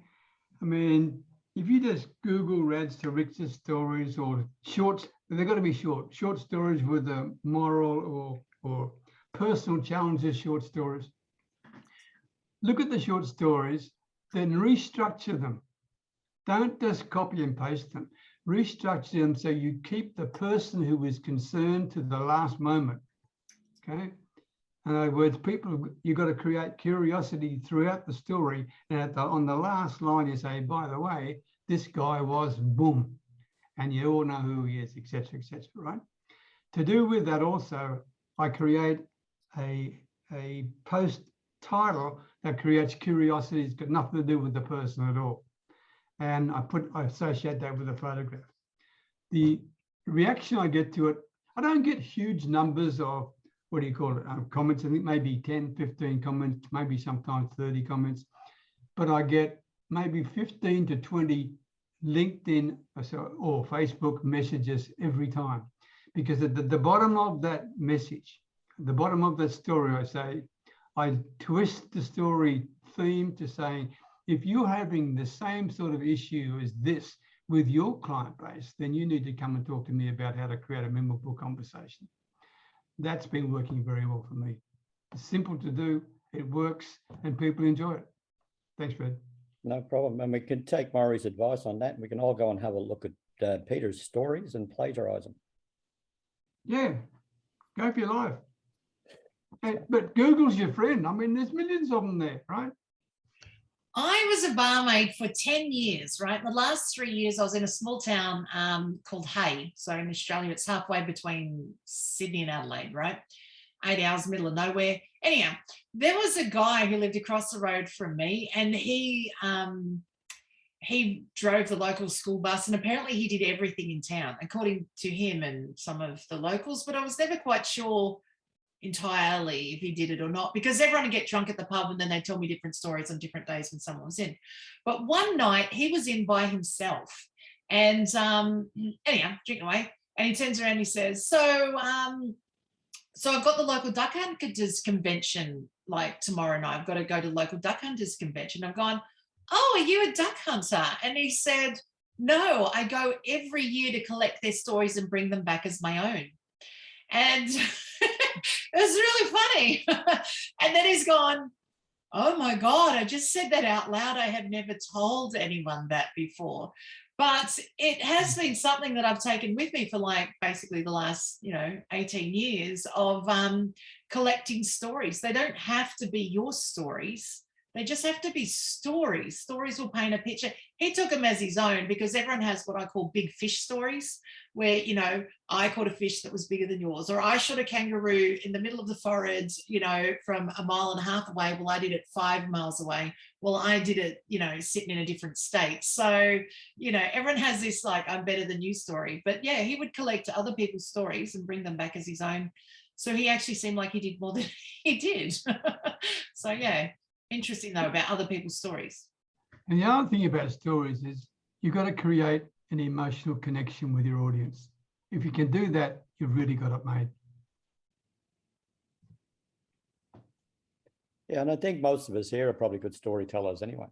I mean, if you just Google rags to riches stories or short, they've got to be short stories with a moral or personal challenges, short stories. Look at the short stories, then restructure them. Don't just copy and paste them. Restructure them so you keep the person who is concerned to the last moment. Okay. In other words, people, you've got to create curiosity throughout the story. And on the last line, you say, by the way, this guy was boom. And you all know who he is, etc., right? To do with that also, I create a post title that creates curiosity. It's got nothing to do with the person at all. And I associate that with a photograph. The reaction I get to it, I don't get huge numbers of, what do you call it, comments. I think maybe 10, 15 comments, maybe sometimes 30 comments, but I get maybe 15 to 20 LinkedIn or Facebook messages every time. Because at the bottom of that message, the bottom of that story, I say, I twist the story theme to saying, if you're having the same sort of issue as this with your client base, then you need to come and talk to me about how to create a memorable conversation. That's been working very well for me. It's simple to do, it works, and people enjoy it. Thanks, Fred. No problem. And we can take Maury's advice on that, and we can all go and have a look at Peter's stories and plagiarize them. Yeah, go for your life. But Google's your friend. I mean, there's millions of them there, right? I was a barmaid for 10 years, right? The last 3 years, I was in a small town called Hay. So in Australia, it's halfway between Sydney and Adelaide, right? 8 hours, middle of nowhere. Anyhow, there was a guy who lived across the road from me, and he drove the local school bus, and apparently he did everything in town, according to him and some of the locals, but I was never quite sure entirely if he did it or not, because everyone would get drunk at the pub and then they'd tell me different stories on different days when someone was in. But one night he was in by himself, and anyhow, drinking away, and he turns around and he says, so I've got the local duck hunters convention like tomorrow night. I've got to go to the local duck hunters convention. I've gone, oh, are you a duck hunter? And he said, no, I go every year to collect their stories and bring them back as my own. And it was really funny. And then he's gone, oh my God, I just said that out loud. I have never told anyone that before. But it has been something that I've taken with me for like basically the last, 18 years of collecting stories. They don't have to be your stories. They just have to be stories. Stories will paint a picture. He took them as his own because everyone has what I call big fish stories where, I caught a fish that was bigger than yours, or I shot a kangaroo in the middle of the forest, from 1.5 miles away. Well, I did it 5 miles away. Well, I did it, sitting in a different state. So, everyone has this like, I'm better than you story. But yeah, he would collect other people's stories and bring them back as his own. So he actually seemed like he did more than he did. So yeah. Interesting though about other people's stories. And the other thing about stories is you've got to create an emotional connection with your audience. If you can do that, you've really got it made. Yeah, and I think most of us here are probably good storytellers anyway.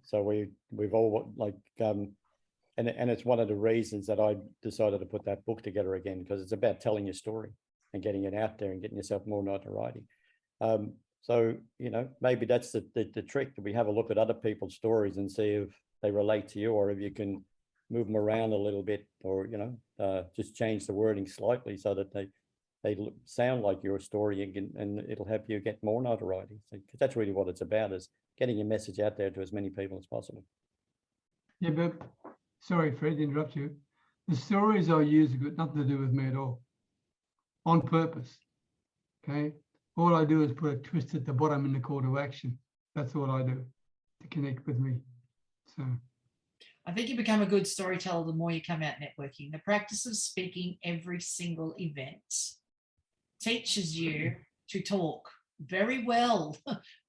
So we've all like and it's one of the reasons that I decided to put that book together again, because it's about telling your story and getting it out there and getting yourself more notoriety. So, you know, maybe that's the trick, that we have a look at other people's stories and see if they relate to you, or if you can move them around a little bit, or, you know, just change the wording slightly so that they sound like your story, and it'll help you get more notoriety. So, 'cause that's really what it's about, is getting your message out there to as many people as possible. Yeah, but sorry, Fred, to interrupt you. The stories I use have got nothing to do with me at all, on purpose. Okay. All I do is put a twist at the bottom in the call to action. That's all I do to connect with me. So I think you become a good storyteller the more you come out networking. The practice of speaking every single event teaches you to talk very well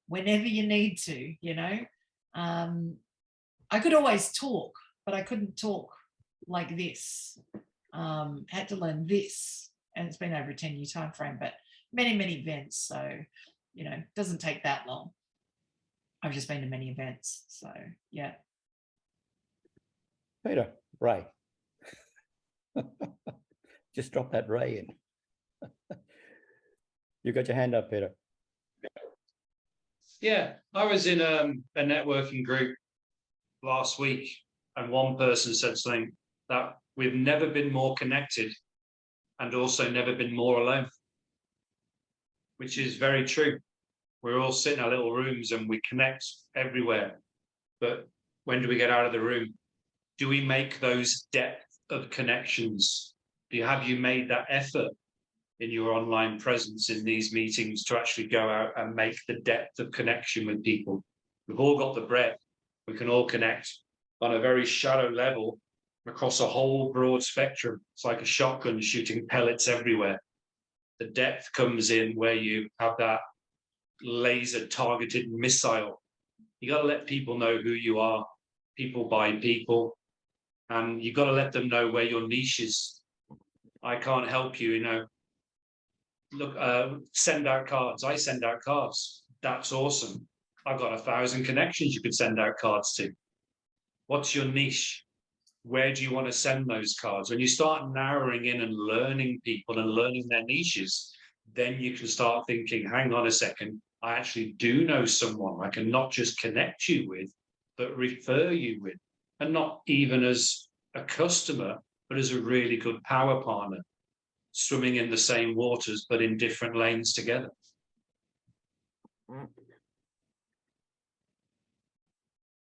whenever you need to, you know. I could always talk, but I couldn't talk like this. Had to learn this, and it's been over a 10-year time frame, but many events. So, you know, it doesn't take that long. I've just been to many events. So, yeah. Peter, Ray. Just drop that Ray in. You got your hand up, Peter. Yeah, I was in a networking group last week, and one person said something that we've never been more connected and also never been more alone, which is very true. We're all sitting in our little rooms and we connect everywhere. But when do we get out of the room? Do we make those depth of connections? Have you made that effort in your online presence in these meetings to actually go out and make the depth of connection with people? We've all got the breadth. We can all connect on a very shallow level across a whole broad spectrum. It's like a shotgun shooting pellets everywhere. The depth comes in where you have that laser targeted missile. You got to let people know who you are, people by people, and you got to let them know where your niche is. I can't help you, you know. Look, send out cards. I send out cards. That's awesome. I've got 1,000 connections you could send out cards to. What's your niche? Where do you want to send those cards? When you start narrowing in and learning people and learning their niches, then you can start thinking, hang on a second, I actually do know someone I can not just connect you with, but refer you with, and not even as a customer, but as a really good power partner, swimming in the same waters, but in different lanes together.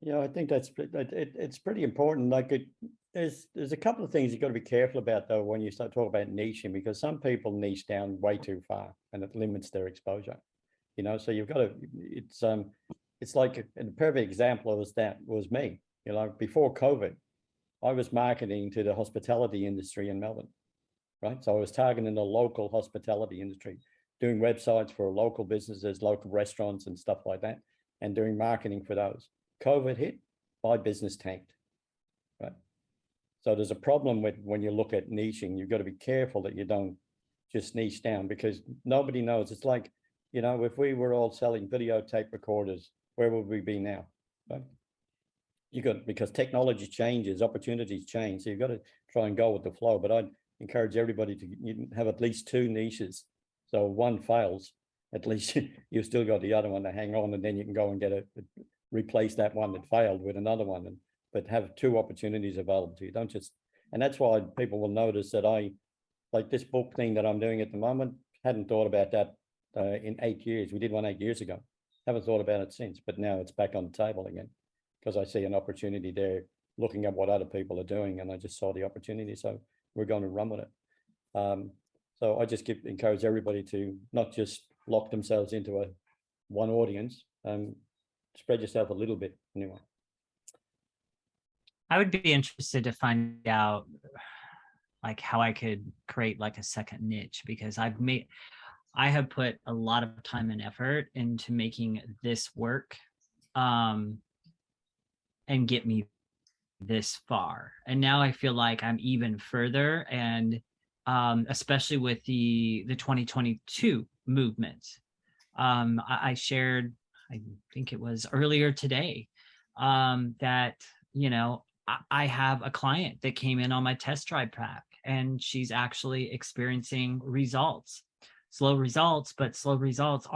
Yeah, I think it's pretty important. Like there's a couple of things you've got to be careful about, though, when you start talking about niching, because some people niche down way too far and it limits their exposure. You know, so you've got to, it's like a perfect example of that was me. You know, before COVID, I was marketing to the hospitality industry in Melbourne, right? So I was targeting the local hospitality industry, doing websites for local businesses, local restaurants and stuff like that, and doing marketing for those. COVID hit, my business tanked, right? So there's a problem with when you look at niching. You've got to be careful that you don't just niche down, because nobody knows. It's like, you know, if we were all selling videotape recorders, where would we be now, right? Because technology changes, opportunities change. So you've got to try and go with the flow. But I'd encourage everybody to have at least 2 niches. So one fails, at least you've still got the other one to hang on, and then you can go and replace that one that failed with another one, but have 2 opportunities available to you. Don't just, and that's why people will notice that I, like this book thing that I'm doing at the moment, hadn't thought about that in 8 years. We did one 8 years ago. Haven't thought about it since, but now it's back on the table again, because I see an opportunity there, looking at what other people are doing, and I just saw the opportunity. So we're going to run with it. So I just encourage everybody to not just lock themselves into one audience, spread yourself a little bit anyway. I would be interested to find out like how I could create like a second niche, because I have put a lot of time and effort into making this work and get me this far. And now I feel like I'm even further, and especially with the 2022 movement. I shared, I think it was earlier today, that, you know, I have a client that came in on my test drive pack, and she's actually experiencing results, slow results, but slow results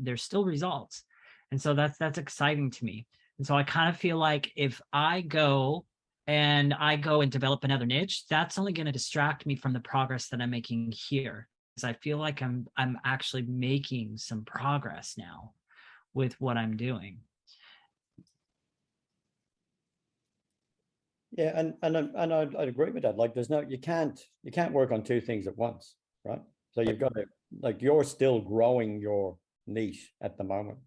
there's still results. And so that's exciting to me. And so I kind of feel like if I go and develop another niche, that's only going to distract me from the progress that I'm making here. Because I feel like I'm actually making some progress now with what I'm doing. Yeah, and I'd agree with that. Like, you can't work on two things at once, right? So you've got to, like, you're still growing your niche at the moment,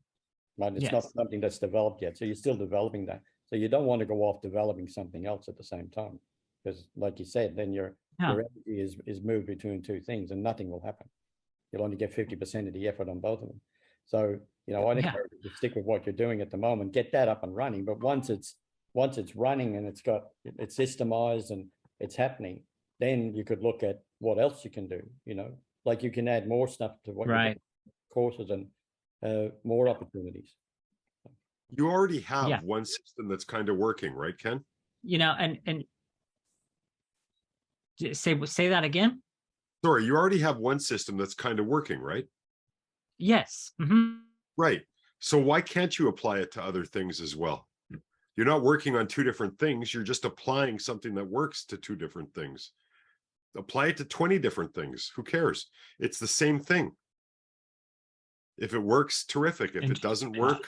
right? It's not something that's developed yet, so you're still developing that. So you don't want to go off developing something else at the same time, because, like you said, then your energy is moved between two things, and nothing will happen. You'll only get 50% of the effort on both of them. So, you know, I'd encourage you to stick with what you're doing at the moment, get that up and running. But once it's running and it's systemized and it's happening, then you could look at what else you can do. You know, like you can add more stuff to what you're doing, courses and more opportunities. You already have one system that's kind of working, right, Ken? You know, and say that again. Sorry, you already have one system that's kind of working, right? Yes. Mm-hmm. Right. So why can't you apply it to other things as well? You're not working on two different things. You're just applying something that works to two different things. Apply it to 20 different things. Who cares? It's the same thing. If it works, terrific. If it doesn't work,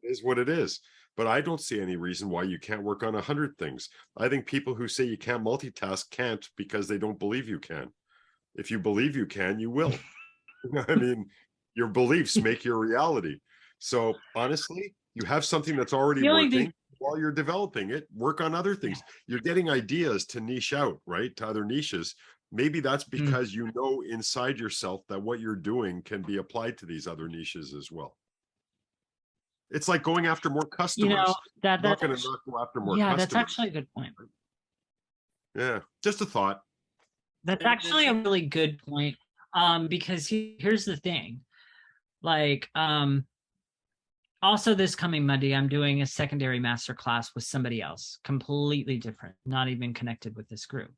it is what it is. But I don't see any reason why you can't work on 100 things. I think people who say you can't multitask can't because they don't believe you can. If you believe you can, you will. I mean, your beliefs make your reality. So honestly, you have something that's already working. While you're developing it, work on other things. You're getting ideas to niche out, right? To other niches. Maybe that's because you know inside yourself that what you're doing can be applied to these other niches as well. It's like going after more customers. You know, that's not going to go after more customers. Yeah, that's actually a good point. Yeah, just a thought. That's actually a really good point. Because here's the thing. Like, also this coming Monday, I'm doing a secondary masterclass with somebody else, completely different, not even connected with this group.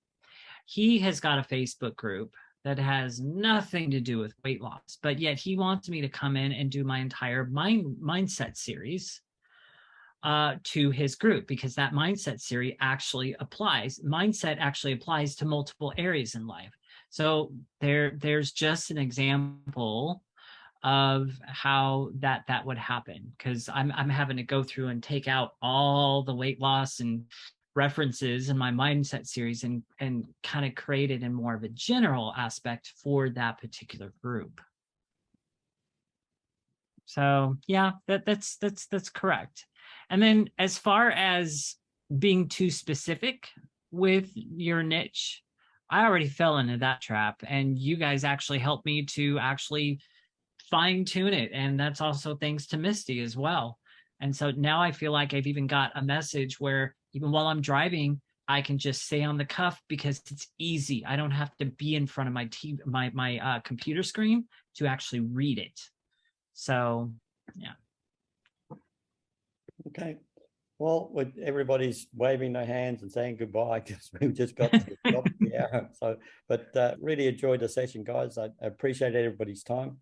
He has got a Facebook group that has nothing to do with weight loss, but yet he wants me to come in and do my entire mindset series to his group, because that mindset series actually applies to multiple areas in life. So there's just an example of how that would happen, because I'm having to go through and take out all the weight loss and references in my mindset series and kind of create it in more of a general aspect for that particular group. So yeah, that's correct. And then as far as being too specific with your niche, I already fell into that trap, and you guys actually helped me to actually fine tune it. And that's also thanks to Misty as well. And so now I feel like I've even got a message where even while I'm driving, I can just say on the cuff, because it's easy. I don't have to be in front of my computer screen to actually read it. So, yeah. Okay. Well, with everybody's waving their hands and saying goodbye, because we've just got to the top of the hour. So, but really enjoyed the session, guys. I appreciate everybody's time.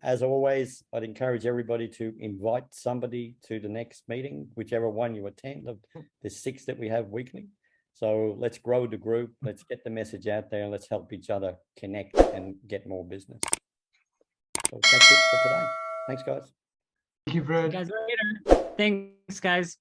As always, I'd encourage everybody to invite somebody to the next meeting, whichever one you attend. There's 6 that we have weekly. So let's grow the group. Let's get the message out there, and let's help each other connect and get more business. So that's it for today. Thanks, guys. Thank you, Fred. See you guys later. Thanks, guys.